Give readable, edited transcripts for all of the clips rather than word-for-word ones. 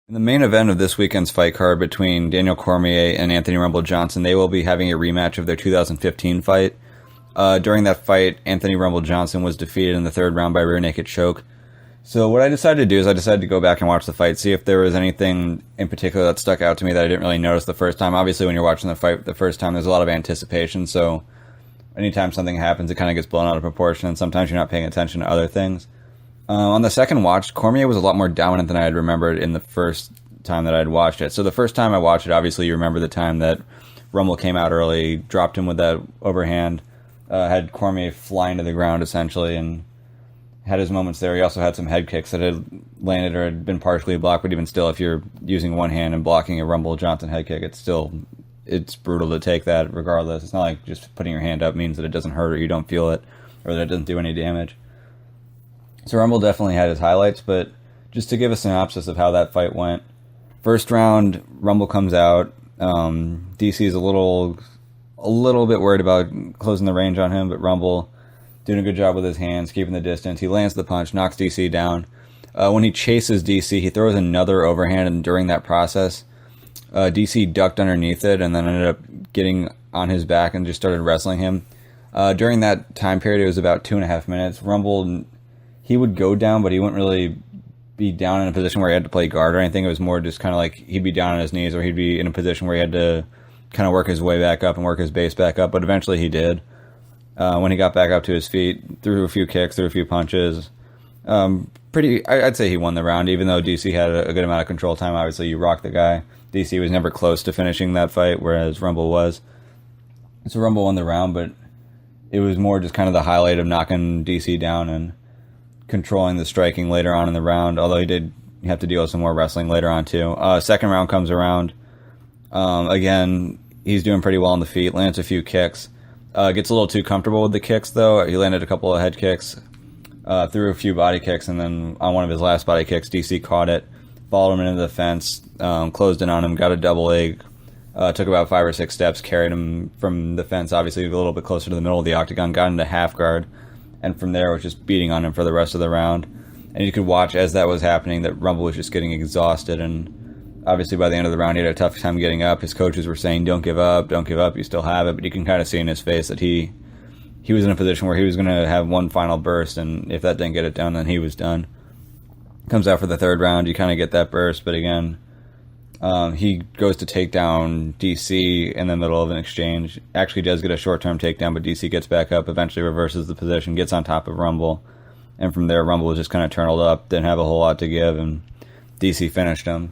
In the main event of this weekend's fight card between Daniel Cormier and Anthony Rumble Johnson, they will be having a rematch of their 2015 fight. During that fight, Anthony Rumble Johnson was defeated in the third round by rear naked choke. So what I decided to do is I decided to go back and watch the fight, see if there was anything in particular that stuck out to me that I didn't really notice the first time. Obviously, when you're watching the fight the first time, there's a lot of anticipation, so anytime something happens, it kind of gets blown out of proportion, and sometimes you're not paying attention to other things. On the second watch, Cormier was a lot more dominant than I had remembered in the first time that I had watched it. So the first time I watched it, obviously you remember the time that Rumble came out early, dropped him with that overhand, had Cormier flying to the ground essentially, and had his moments there. He also had some head kicks that had landed or had been partially blocked, but even still, if you're using one hand and blocking a Rumble Johnson head kick, it's brutal to take that regardless. It's not like just putting your hand up means that it doesn't hurt or you don't feel it or that it doesn't do any damage. So Rumble definitely had his highlights, but just to give a synopsis of how that fight went. First round, Rumble comes out. DC is a little bit worried about closing the range on him, but Rumble doing a good job with his hands, keeping the distance. He lands the punch, knocks DC down. When he chases DC, he throws another overhand, and during that process, DC ducked underneath it and then ended up getting on his back and just started wrestling him. During that time period, it was about 2.5 minutes. Rumble, he would go down, but he wouldn't really be down in a position where he had to play guard or anything. It was more just kind of like he'd be down on his knees or he'd be in a position where he had to kind of work his way back up and work his base back up, but eventually he did. When he got back up to his feet, threw a few kicks, threw a few punches. I'd say he won the round, even though DC had a good amount of control time. Obviously, you rocked the guy. DC was never close to finishing that fight, whereas Rumble was. So Rumble won the round, but it was more just kind of the highlight of knocking DC down and controlling the striking later on in the round, although he did have to deal with some more wrestling later on too. Second round comes around. Again, he's doing pretty well on the feet, lands a few kicks. Gets a little too comfortable with the kicks, though. He landed a couple of head kicks, threw a few body kicks, and then on one of his last body kicks, DC caught it, followed him into the fence, closed in on him, got a double leg, took about 5 or 6 steps, carried him from the fence, obviously a little bit closer to the middle of the octagon, got into half guard, and from there was just beating on him for the rest of the round. And you could watch as that was happening that Rumble was just getting exhausted, and obviously by the end of the round he had a tough time getting up. His coaches were saying, don't give up, you still have it, but you can kind of see in his face that he was in a position where he was going to have one final burst, and if that didn't get it done, then he was done. Comes out for the third round, you kind of get that burst, but again, he goes to take down DC in the middle of an exchange. Actually does get a short-term takedown, but DC gets back up, eventually reverses the position, gets on top of Rumble, and from there Rumble was just kind of turned up, didn't have a whole lot to give, and DC finished him.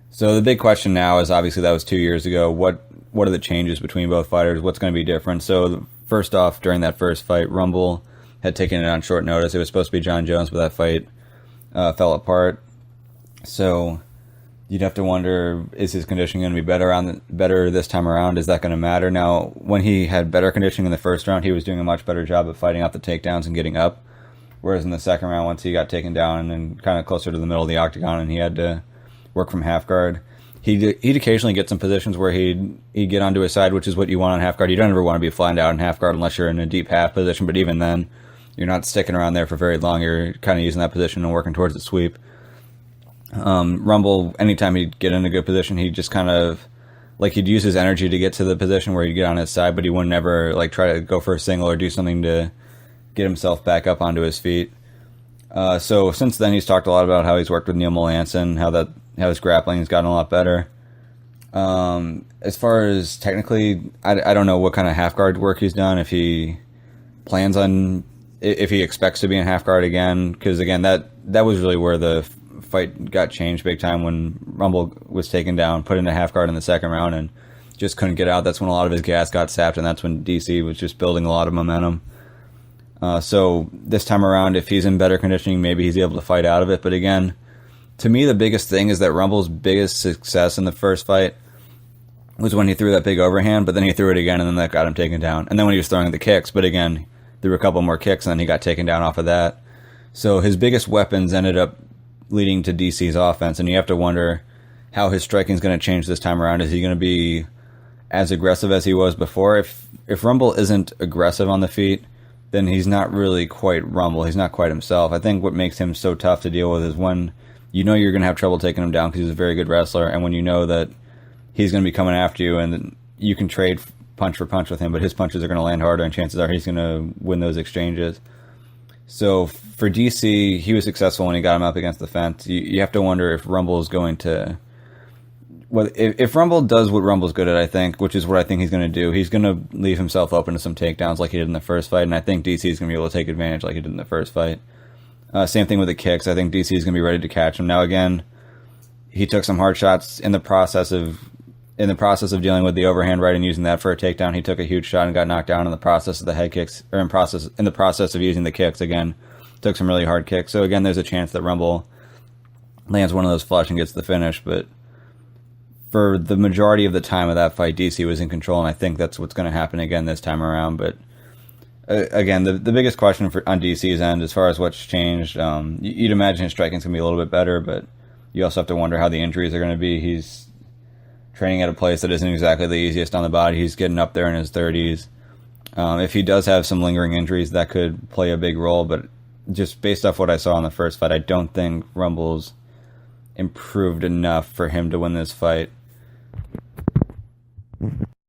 So the big question now is, obviously that was 2 years ago, what are the changes between both fighters? What's going to be different? So first off, during that first fight, Rumble had taken it on short notice. It was supposed to be John Jones, but that fight fell apart. So you'd have to wonder, is his conditioning going to be better this time around? Is that going to matter? Now, when he had better conditioning in the first round, he was doing a much better job of fighting off the takedowns and getting up. Whereas in the second round, once he got taken down and kind of closer to the middle of the octagon and he had to work from half guard, he'd occasionally get some positions where he'd get onto his side, which is what you want on half guard. You don't ever want to be flying out in half guard unless you're in a deep half position, but even then, you're not sticking around there for very long. You're kind of using that position and working towards the sweep. Rumble, anytime he'd get in a good position, he'd just kind of, like, he'd use his energy to get to the position where he'd get on his side, but he wouldn't ever, like, try to go for a single or do something to get himself back up onto his feet. So since then, he's talked a lot about how he's worked with Neil Melanson, how his grappling has gotten a lot better. As far as technically, I don't know what kind of half guard work he's done, if he plans on, if he expects to be in half guard again, because again, that was really where the fight got changed big time, when Rumble was taken down, put into half guard in the second round, and just couldn't get out. That's when a lot of his gas got sapped, and that's when DC was just building a lot of momentum. So this time around, if he's in better conditioning, maybe he's able to fight out of it. But again, to me, the biggest thing is that Rumble's biggest success in the first fight was when he threw that big overhand, but then he threw it again, and then that got him taken down. And then when he was throwing the kicks, but again, there were a couple more kicks, and then he got taken down off of that. So his biggest weapons ended up leading to DC's offense, and you have to wonder how his striking is going to change this time around. Is he going to be as aggressive as he was before? If Rumble isn't aggressive on the feet, then he's not really quite Rumble. He's not quite himself. I think what makes him so tough to deal with is when you know you're going to have trouble taking him down because he's a very good wrestler, and when you know that he's going to be coming after you, and you can trade punch for punch with him, but his punches are going to land harder, and chances are he's going to win those exchanges. So for DC, he was successful when he got him up against the fence. You have to wonder if Rumble is going to... Well, if Rumble does what Rumble's good at, I think, which is what I think he's going to do, he's going to leave himself open to some takedowns like he did in the first fight, and I think DC is going to be able to take advantage like he did in the first fight. Same thing with the kicks. I think DC is going to be ready to catch him. Now, again, he took some hard shots in the process of dealing with the overhand right and using that for a takedown. He took a huge shot and got knocked down in the process of the head kicks, or in the process of using the kicks. Again, took some really hard kicks. So again, there's a chance that Rumble lands one of those flush and gets the finish, but for the majority of the time of that fight, DC was in control, and I think that's what's going to happen again this time around. But again, the biggest question on DC's end, as far as what's changed, you'd imagine his striking's going to be a little bit better, but you also have to wonder how the injuries are going to be. He's training at a place that isn't exactly the easiest on the body. He's getting up there in his 30s. If he does have some lingering injuries, that could play a big role, but just based off what I saw in the first fight, I don't think Rumble's improved enough for him to win this fight.